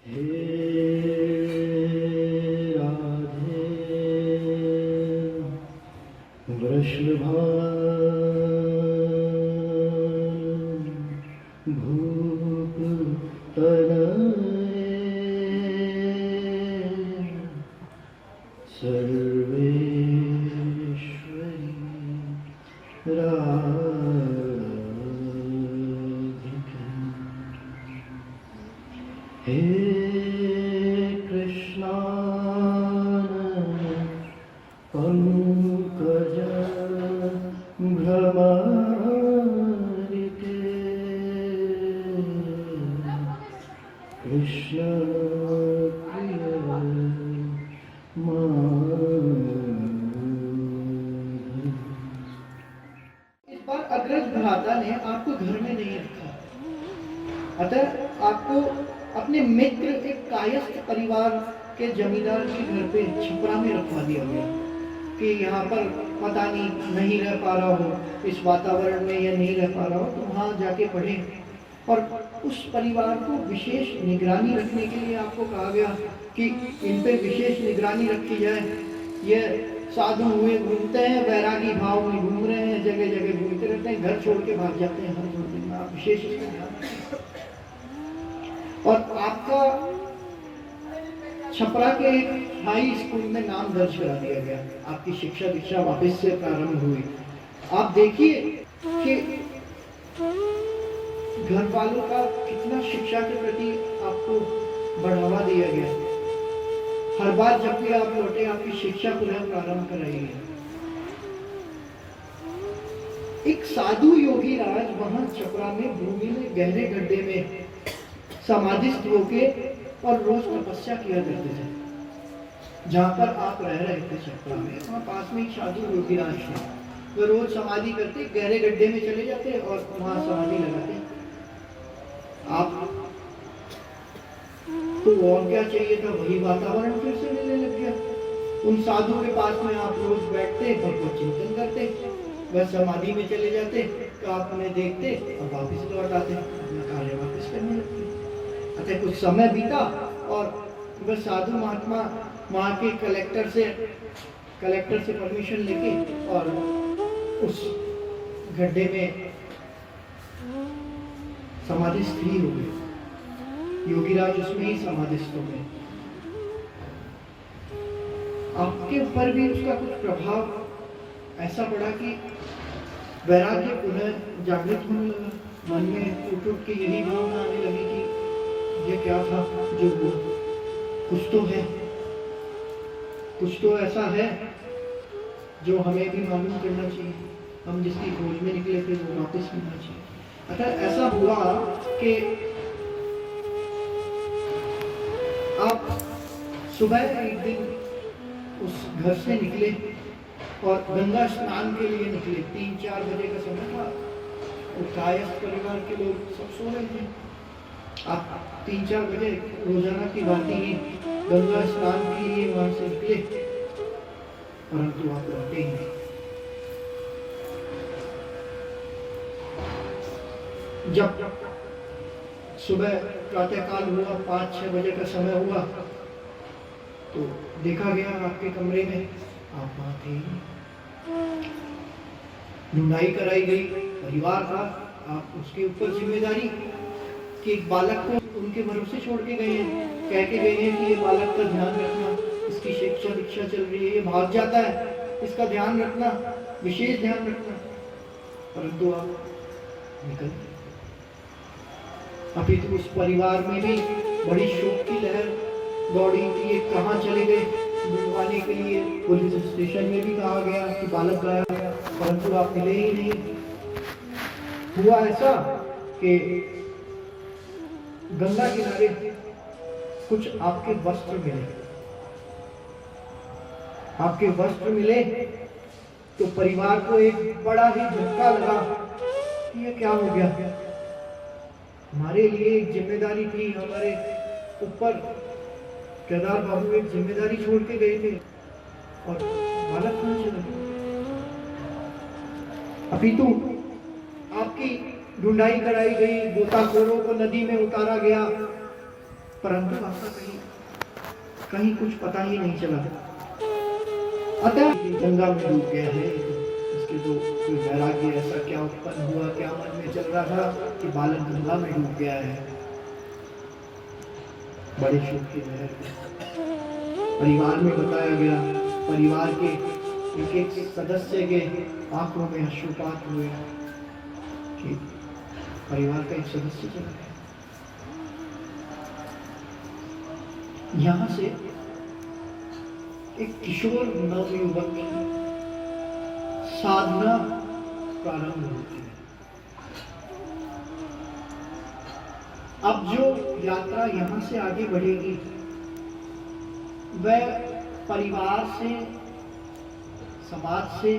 हे राधे वृषभान भूप तनये सर्वेश्वरी राधिका। हे कृष्णा पंकज भ्रमरिते कृष्ण प्रिय माधव। इस बार अग्रज भ्राता ने आपको घर में नहीं रखा, अतः आपको अपने मित्र एक कायस्थ परिवार के जमींदार के घर पे छपरा में रखवा दिया गया कि यहाँ पर पता नहीं रह पा रहा हो, इस वातावरण में या नहीं रह पा रहा हो तो वहाँ जाके पढ़े। और उस परिवार को विशेष निगरानी रखने के लिए आपको कहा गया कि इन पे विशेष निगरानी रखी जाए। ये साधु हुए घूमते हैं, वैरागी भाव में घूम रहे हैं, जगह जगह घूमते रहते हैं, घर छोड़ के भाग जाते हैं हर 2 दिन में। आप विशेष इसका ध्यान रखें। और आपका छपरा के एक हाई स्कूल में नाम दर्ज करा दिया गया। आपकी शिक्षा दीक्षा वापस से प्रारंभ हुई। आप देखिए कि घर वालों का कितना शिक्षा के प्रति आपको बढ़ावा दिया गया। हर बार जब भी आप लौटे आपकी शिक्षा पुनः प्रारंभ कराई गई। एक साधु योगी राज वहां छपरा में भूमि में गहरे गड्ढे में समाधिस्थ होके और रोज तपस्या किया करते थे। जहाँ पर आप रह रहे थे छपरा में, वहाँ पास में एक साधु योगी राज थे। वो रोज समाधि करते, गहरे गड्ढे में चले जाते और वहाँ समाधि लगाते। आप तो और क्या चाहिए था, वही वातावरण फिर से मिलने लग गया। उन साधु के पास में आप रोज बैठते और कुछ चिंतन करते, बस समाधि में चले जाते तो आप उन्हें देखते और वापस लौट आते, अपना कार्य वापस करने लगते। अच्छा, कुछ समय बीता और बस साधु महात्मा वहाँ के कलेक्टर से परमिशन लेके और उस गड्ढे में समाधिस्थ ही हो गए। योगीराज उसमें ही समाधिस्थ हो गए। आपके ऊपर भी उसका कुछ प्रभाव ऐसा पड़ा कि वैराग्य पुनः जागृत होने लगा। मन में उठ के यही भावना आने लगी कि ये क्या था जो हुआ, कुछ तो ऐसा है जो हमें भी मालूम करना चाहिए। हम जिसकी खोज में निकले थे वो वापस मिलना चाहिए। अतः ऐसा हुआ कि आप सुबह एक दिन उस घर से निकले और गंगा स्नान के लिए निकले। 3-4 बजे का समय था। वो कायस्थ परिवार के लोग सब सो रहे थे। आप 3-4 बजे रोजाना की बात ही गंगा स्नान के लिए वहां से निकले, परंतु आप लौटे ही नहीं। जब सुबह प्रातःकाल हुआ, 5-6 बजे का समय हुआ, तो देखा गया आपके कमरे में आप वहां थे। ढूंढाई कराई गई, परिवार था, आप उसके ऊपर जिम्मेदारी कि एक बालक को उनके भरोसे छोड़ के गए हैं, कह के गए हैं कि ये बालक का ध्यान रखना, इसकी शिक्षा दीक्षा चल रही है, ये भाग जाता है, इसका ध्यान रखना, विशेष ध्यान रखना। परंतु आप निकल गए। अभी तो उस परिवार में भी बड़ी शोक की लहर दौड़ी कि ये कहाँ चले गए। ढूंढवाने के लिए पुलिस स्टेशन में भी कहा गया कि बालक गायब है, परंतु आप मिले ही नहीं। हुआ ऐसा कि गंगा किनारे कुछ आपके वस्त्र मिले तो परिवार को एक बड़ा ही झटका लगा कि ये क्या हो गया। हमारे लिए एक जिम्मेदारी थी, हमारे ऊपर केदार बाबू एक जिम्मेदारी छोड़ के गए थे और बालक कहाँ चला गया। अपितु आपकी ढूंढाई कराई गई, गोताखोरों को नदी में उतारा गया परंतु आपका कहीं कुछ पता ही नहीं चला। अतः गंगा में डूब गया है। इसके तो कोई वैराग्य ऐसा क्या उत्पन्न हुआ, क्या मन में चल रहा था कि बालक गंगा में डूब गया है। बड़े शोक की लहर परिवार में बताया गया। परिवार के एक एक सदस्य के आंखों में अश्रुपात हुए कि परिवार का एक सदस्य चला गया। यहां से एक किशोर नवयुवक की साधना प्रारंभ होती है। अब जो यात्रा यहां से आगे बढ़ेगी वह परिवार से, समाज से,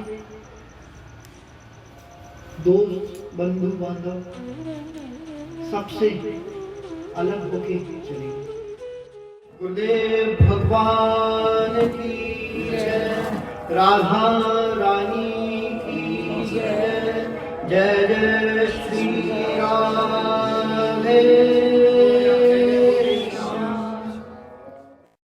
दोस्त, बंधु बांधव सबसे अलग होके चलेगी। गुरुदेव भगवान की जय, राधा रानी की जय, जय जय